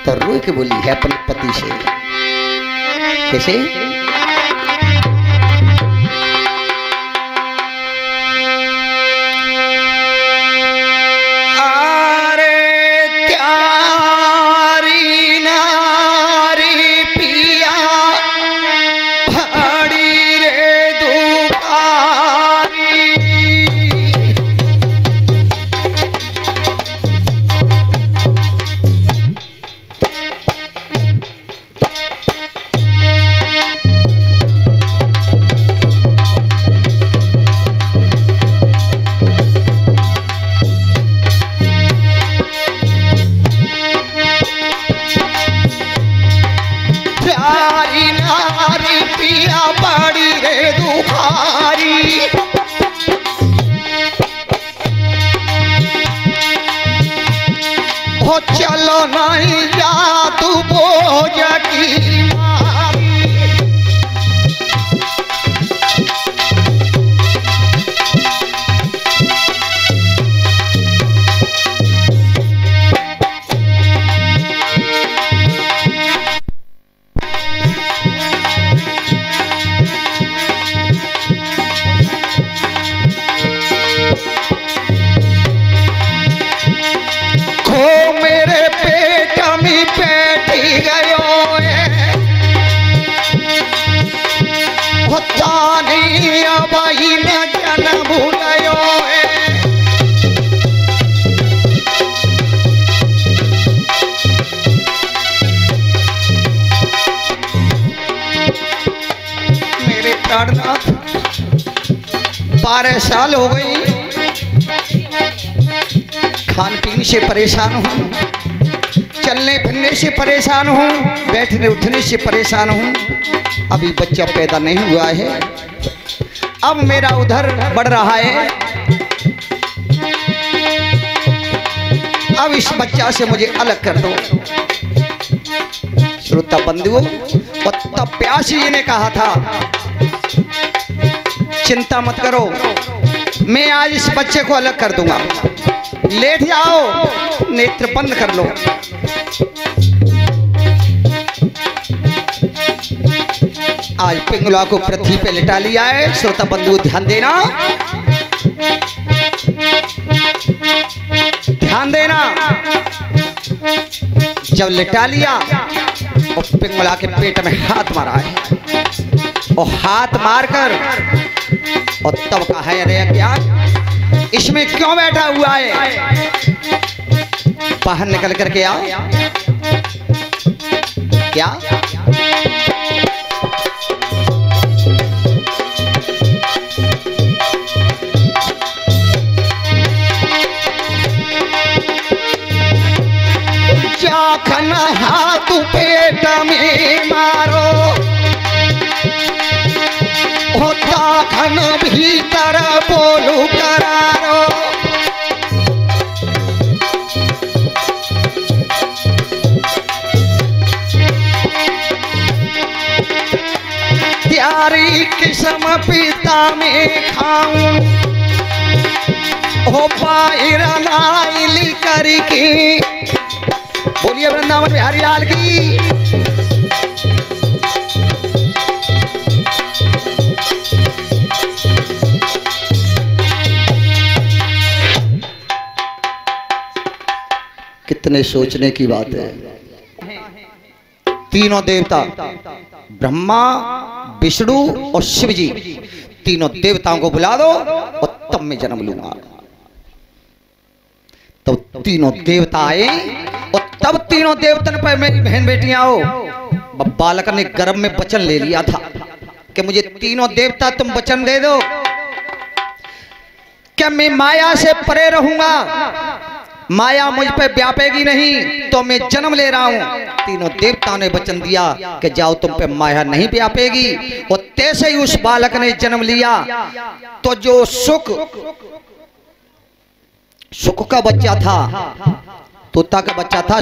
तो रो के बोली है अपने पति से, कैसे? चलो नहीं जा तू बोझ की मारी। मेरे प्राणनाथ 12 साल हो गई, खान पीने से परेशान हूँ, चलने फिरने से परेशान हूँ, बैठने उठने से परेशान हूँ। अभी बच्चा पैदा नहीं हुआ है, अब मेरा उधर बढ़ रहा है। अब इस बच्चा से मुझे अलग कर दो। श्रोता बंधुओं, तब प्यासी जी ने कहा था चिंता मत करो, मैं आज इस बच्चे को अलग कर दूंगा, लेट जाओ, नेत्र बंद कर लो। आज पिंगला को पृथ्वी पे लिटा लिया है। श्रोता बंधु ध्यान देना, ध्यान देना। जब लिटा लिया और पिंगला के पेट में हाथ मारा है, और हाथ मारकर और तब कहा है अरे क्या इसमें क्यों बैठा हुआ है, बाहर निकल करके आओ। क्या जाखन हाथ पेट में मारो, होता खन भीतर बोलू करारो। त्यारी किस्म पिता में खाऊं, हो पायर लाइली करके। बोलिए वृंदावन बिहारी लाल की। कितने सोचने की बात है। तीनों देवता ब्रह्मा, विष्णु और शिव जी, तीनों देवताओं को बुला दो और तब मैं जन्म लूंगा। तो तीनों देवता आए और तब तीनों देवतन पर मेरी बहन बेटियां हो। बालक ने गर्भ में वचन ले लिया था कि मुझे तीनों देवता तुम वचन दे दो कि मैं माया से परे रहूंगा, माया मुझ पे व्यापेगी नहीं, तो मैं जन्म ले रहा हूं। तीनों देवताओं ने वचन दिया कि जाओ तुम पे माया नहीं व्यापेगी। और तैसे ही उस बालक ने जन्म लिया। तो जो सुख का बच्चा था, तोता का बच्चा था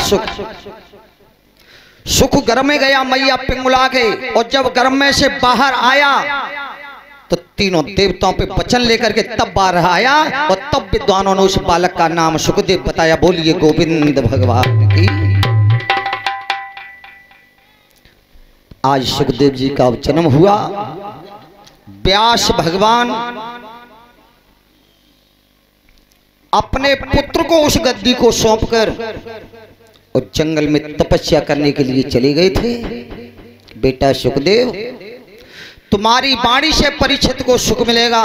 सुख गर्भ में गया मैया पिंगला के, और जब गर्भ में से बाहर आया तो तीनों देवताओं पे वचन लेकर के तब बाहर आया। और तब विद्वानों ने उस बालक का नाम सुखदेव बताया। बोलिए गोविंद भगवान की। आज सुखदेव जी का जन्म हुआ। व्यास भगवान अपने पुत्र को उस गद्दी को सौंपकर और जंगल में तपस्या करने के लिए चले गए थे। बेटा सुखदेव, तुम्हारी वाणी से परीक्षित को सुख मिलेगा,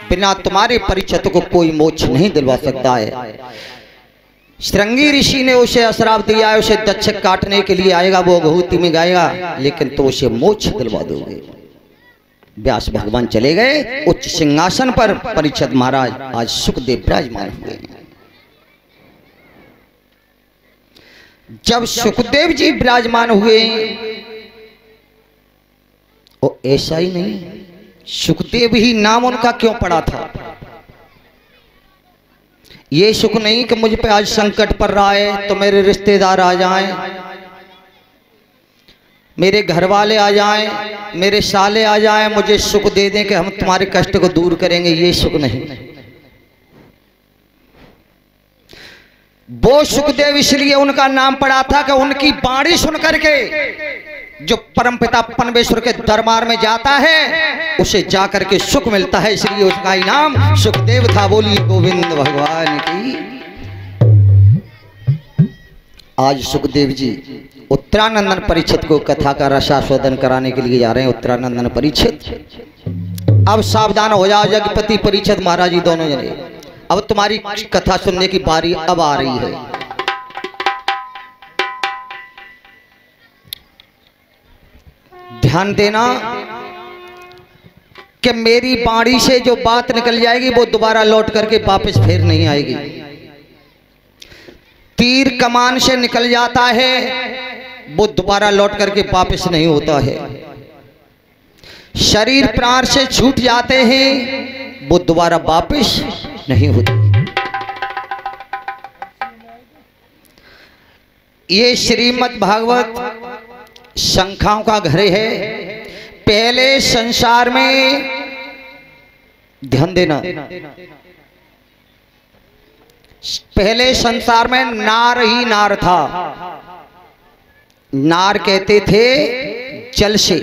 बिना तुम्हारे परीक्षित को कोई मोक्ष नहीं दिलवा सकता है। श्रृंगी ऋषि ने उसे श्राप दिया है, उसे दक्ष काटने के लिए आएगा, वो भूति में गाएगा, लेकिन तो उसे मोक्ष दिलवा दोगे। व्यास भगवान चले गए उच्च सिंहासन पर। परीक्षित महाराज आज सुखदेव विराजमान हुए। जब सुखदेव जी विराजमान हुए, वो ऐसा ही नहीं, सुखदेव ही नाम उनका क्यों पड़ा था? ये सुख नहीं कि मुझ पे आज संकट पड़ रहा है तो मेरे रिश्तेदार आ जाएं, मेरे घर वाले आ जाएं, मेरे साले आ जाएं, मुझे सुख दे दें कि हम तुम्हारे कष्ट को दूर करेंगे। ये सुख नहीं। वो सुखदेव इसलिए उनका नाम पड़ा था कि उनकी वाणी सुन करके जो परमपिता परमेश्वर के दरबार में जाता है उसे जाकर के सुख मिलता है, इसलिए उसका ही नाम सुखदेव था। बोलिए गोविंद भगवान की। आज सुखदेव जी उत्तरानंदन परीक्षित को कथा का रसास्वादन कराने के लिए जा रहे हैं। उत्तरानंदन परीक्षित, अब सावधान हो जाओ जगपति परीक्षित महाराज जी दोनों जने, अब तुम्हारी कथा सुनने की बारी अब आ रही है। ध्यान देना कि मेरी वाणी से जो बात निकल जाएगी वो दोबारा लौट करके वापस फिर नहीं आएगी। तीर कमान से निकल जाता है, वो दोबारा लौट करके वापस नहीं होता है। शरीर प्राण से छूट जाते हैं, वो दोबारा वापस नहीं होते। ये श्रीमद् भागवत संख्याओं का घर है। पहले संसार में, ध्यान देना, पहले संसार में नार ही नार था। नार कहते थे जल से,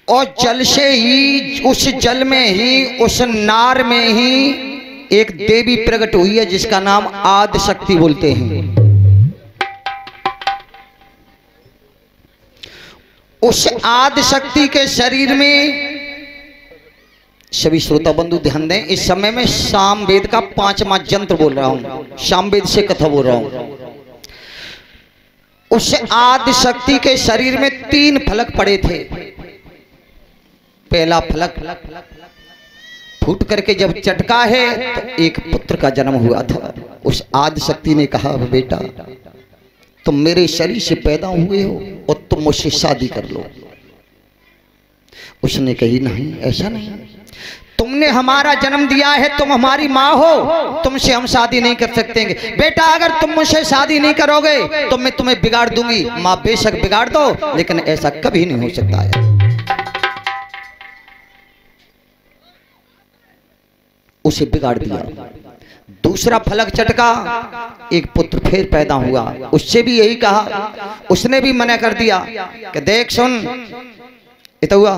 और जल से ही, उस जल में ही, उस नार में ही एक देवी प्रकट हुई है जिसका नाम आदि शक्ति बोलते हैं। उस आदि शक्ति के शरीर में, सभी श्रोता बंधु ध्यान दें, इस समय में सामवेद का 5वां यंत्र बोल रहा हूं, सामवेद से कथा बोल रहा हूं। उस आदि शक्ति के शरीर में 3 फलक पड़े थे। पहला फलक फूट करके जब चटका है तो एक पुत्र का जन्म हुआ था। उस आदि शक्ति ने कहा, बेटा तुम मेरे शरीर से पैदा हुए हो और तुम मुझसे शादी कर लो। उसने कही, नहीं ऐसा नहीं, तुमने हमारा जन्म दिया है, तुम हमारी माँ हो, तुमसे हम शादी नहीं कर सकते। बेटा अगर तुम मुझसे शादी नहीं करोगे तो मैं तुम्हें बिगाड़ दूंगी। माँ बेशक बिगाड़ दो, लेकिन ऐसा कभी नहीं हो सकता है। उसे बिगाड़ दिया। दूसरा फलक चटका, एक पुत्र फिर पैदा हुआ। उससे भी यही कहा, उसने भी मना कर दिया कि देख सुन, इतना हुआ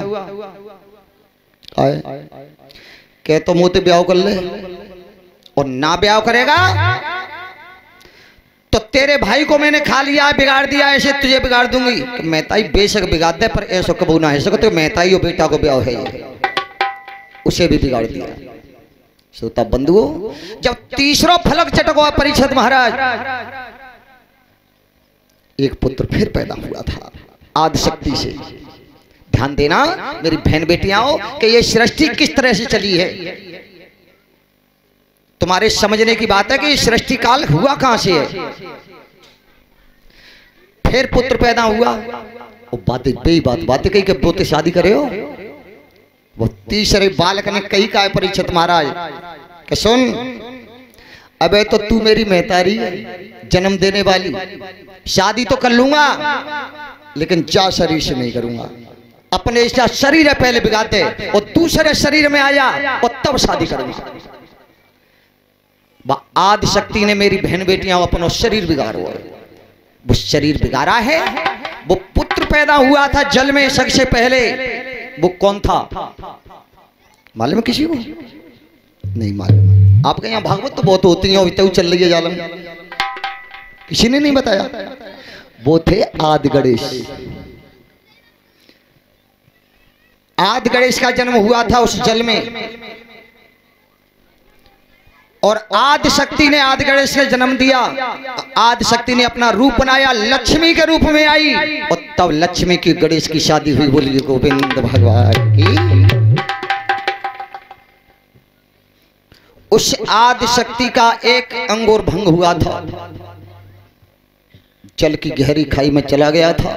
आए कह तो मुझे ब्याह कर ले, और ना ब्याह करेगा तो तेरे भाई को मैंने खा लिया, बिगाड़ दिया, ऐसे तुझे बिगाड़ दूंगी। तो मेहताई बेशक बिगाड़ दे, पर ऐसा कबू ना है सको, तो मेहताई और बेटा को ब्याह है। उसे भी बिगाड़ दिया। श्रोता बंधुओं, जब तीसरा फलक चटका परीक्षित महाराज, एक पुत्र फिर पैदा हुआ था आदि शक्ति से। ध्यान देना मेरी बहन बेटियां कि ये सृष्टि किस तरह से चली है। तुम्हारे समझने की बात है कि सृष्टि काल हुआ कहां से है। फिर पुत्र पैदा हुआ, वो बातें बातें कही कि बोते शादी करे हो। वो तीसरे बालक ने कही का परीक्षित महाराज कि सुन, अबे तो तू मेरी महतारी है, जन्म देने वाली, शादी तो कर लूंगा लेकिन जा शरीर से नहीं करूंगा। अपने ऐसा शरीर है पहले बिगाड़ते और दूसरे शरीर में आया और तब शादी करूंगा। आदि शक्ति ने मेरी बहन बेटियां अपना शरीर बिगाड़ा है। वो शरीर बिगाड़ा है, वो पुत्र पैदा हुआ था जल में सबसे पहले, वो कौन था मालूम है किसी को? नहीं मालूम। आपके यहाँ भागवत तो बहुत होती है, अभी चल रही है जालम, किसी ने नहीं बताया। वो थे आदि गणेश। आदि गणेश का जन्म हुआ था उस जल में, और आदि शक्ति ने आदि गणेश ने जन्म दिया। आदि शक्ति ने अपना रूप बनाया, लक्ष्मी के रूप में आई, और तब लक्ष्मी की गणेश की शादी हुई। बोलिए गोविंद भगवान की। उस आदि शक्ति का एक अंग और भंग हुआ था, जल की गहरी खाई में चला गया था।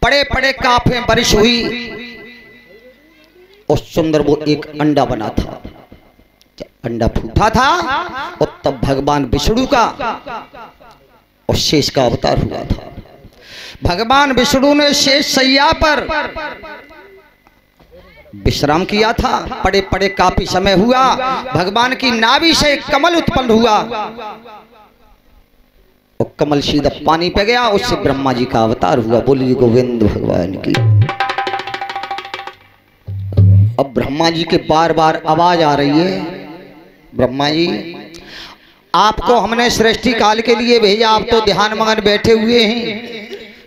बड़े बड़े काफे बारिश हुई, और सुंदर वो एक अंडा बना था। अंडा फूटा था, और तब भगवान विष्णु का और शेष का अवतार हुआ था। भगवान विष्णु ने शेष सैया पर विश्राम किया था। पड़े पड़े काफी समय हुआ, भगवान की नाभि से कमल उत्पन्न हुआ, और कमल सीधा पानी पे गया, उससे ब्रह्मा जी का अवतार हुआ। बोलिए गोविंद भगवान की। अब ब्रह्मा जी के बार बार आवाज आ रही है, ब्रह्मा जी आपको हमने सृष्टि काल के लिए भेजा, आप तो ध्यान मगन बैठे हुए हैं,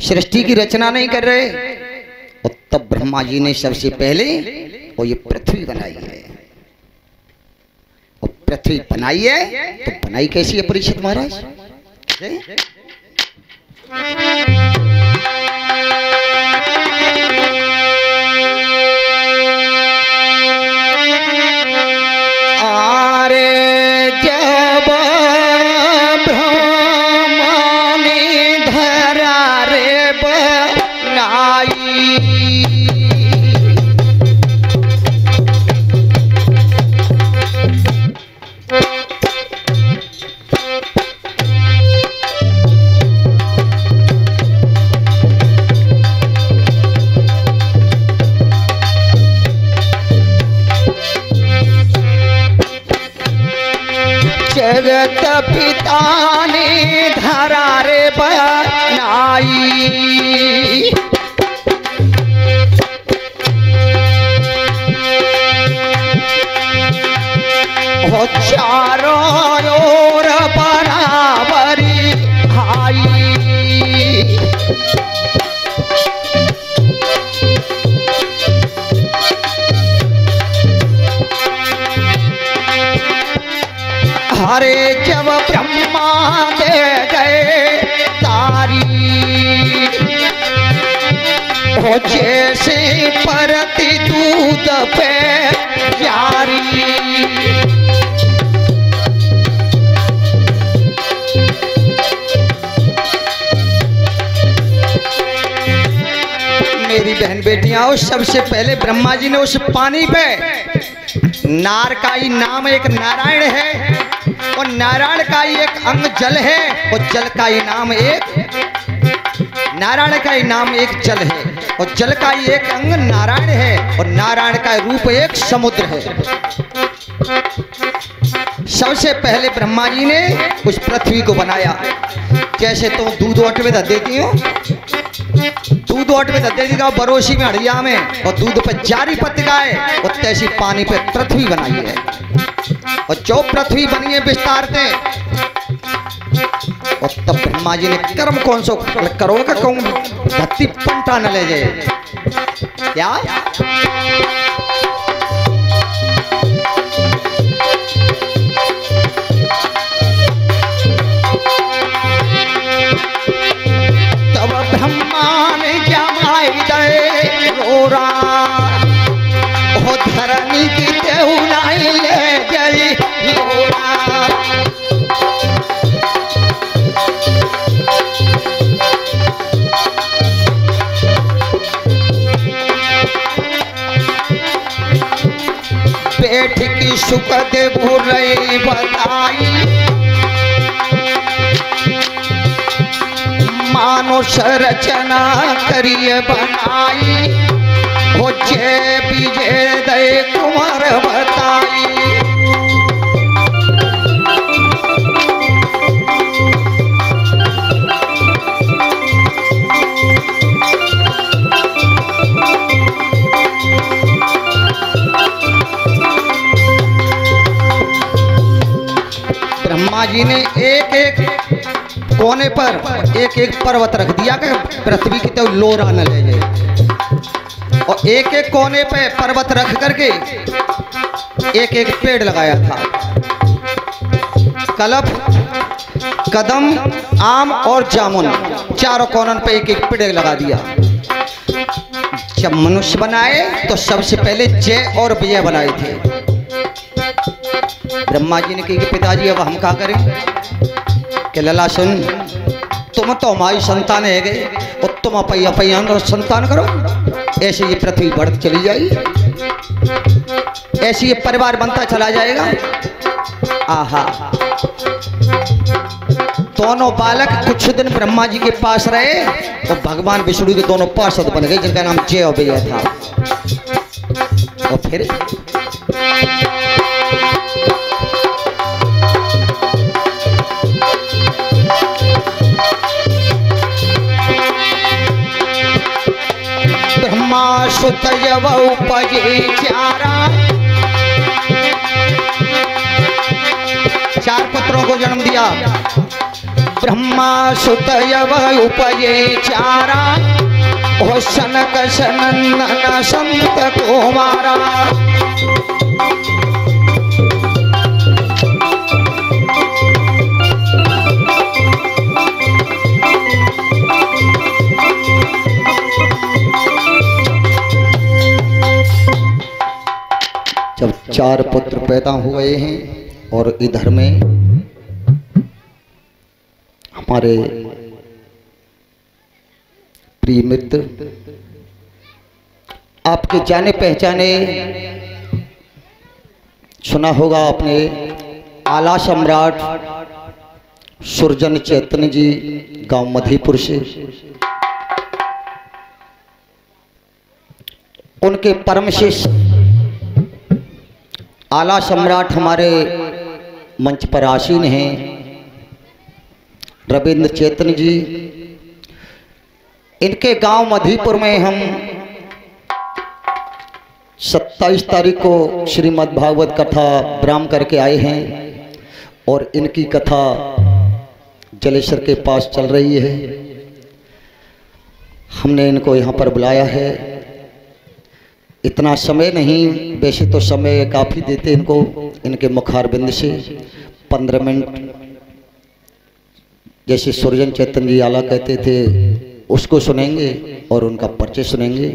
सृष्टि की रचना नहीं कर रहे। और तब ब्रह्मा जी ने सबसे पहले वो ये पृथ्वी बनाई है। और पृथ्वी बनाई है तो बनाई कैसी है परीक्षित महाराज? जगत पिता ने धरा रे बनाई, हो चारों ओर बराबरी आई। हरे जब ब्रह्मा दे गए तारी, हो जैसे परती दूध पे यारी। मेरी बहन बेटियां, सबसे पहले ब्रह्मा जी ने उस पानी पे, नारकाई नाम एक नारायण है, और नारायण का ही एक अंग जल है, और जल का ही नाम एक नारायण का ही नाम एक जल है, और जल का ही एक अंग नारायण है, और नारायण का रूप एक समुद्र है। सबसे पहले ब्रह्मा जी ने उस पृथ्वी को बनाया। जैसे तुम दूध ओट में धर देती हो, दूध ओट में धर देती हो बरोशी में, हड़िया में, और दूध पे जारी पत्ती गाय, और तैसी पानी पे पृथ्वी बनाई है। और जो पृथ्वी बनी है विस्तारते, और तब ब्रह्मा जी ने कर्म कौन सो करो का कहूं धरती पंटा न ले जाए। क्या तब ब्रह्मा ने जमाई दे रोरा, हो धरनी की देहुलाई ले गई रोरा। पेट की सुख दे भूलई बताई, मानुष रचना करिए बनाई, हो जय विजय दय कुमार बताई। ब्रह्मा जी ने एक एक कोने पर एक एक पर्वत रख दिया कि पृथ्वी की तो लोरा न ले जाए, और एक एक कोने पे पर्वत रख करके एक एक पेड़ लगाया था। कलप, कदम, आम और जामुन, चारों कोनों पे एक एक पेड़ लगा दिया। जब मनुष्य बनाए तो सबसे पहले जय और विजय बनाए थे। ब्रह्मा जी ने कहा कि पिताजी अब हम क्या करें? कि लला सुन, तुम तो हमारी संतान है गए और तुम अपैया संतान करो, ऐसे ये पृथ्वी बढ़ती चली जाएगी, ऐसे ये परिवार बनता चला जाएगा। आहा, दोनों बालक कुछ दिन ब्रह्मा जी के पास रहे और भगवान विष्णु के दोनों पार्षद बन गए, जिनका नाम जय और विजय था। और फिर ब्रह्मा सुत जब उपजे चारा, चार पुत्रों को जन्म दिया। ब्रह्मा सुत जब उपजे चारा, ओ सनक सनंदन संत कुमारा। जब चार पुत्र पैदा हुए हैं और इधर में हमारे प्रिय मित्र, आपके जाने पहचाने सुना होगा आपने, आला सम्राट सुरजन चैतन्य जी, गांव मधीपुर से, उनके परम शिष्य आला सम्राट हमारे मंच पर आसीन हैं रविंद्र चैतन्य जी। इनके गांव मधीपुर में हम 27 तारीख को श्रीमद् भागवत कथा ब्राह्म करके आए हैं और इनकी कथा जलेश्वर के पास चल रही है। हमने इनको यहाँ पर बुलाया है। इतना समय नहीं, वैसे तो समय काफ़ी देते इनको, इनके मुखारबिंद से 15 मिनट, जैसे सुरजन चैतन्य जी आला कहते थे, उसको सुनेंगे और उनका परिचय सुनेंगे।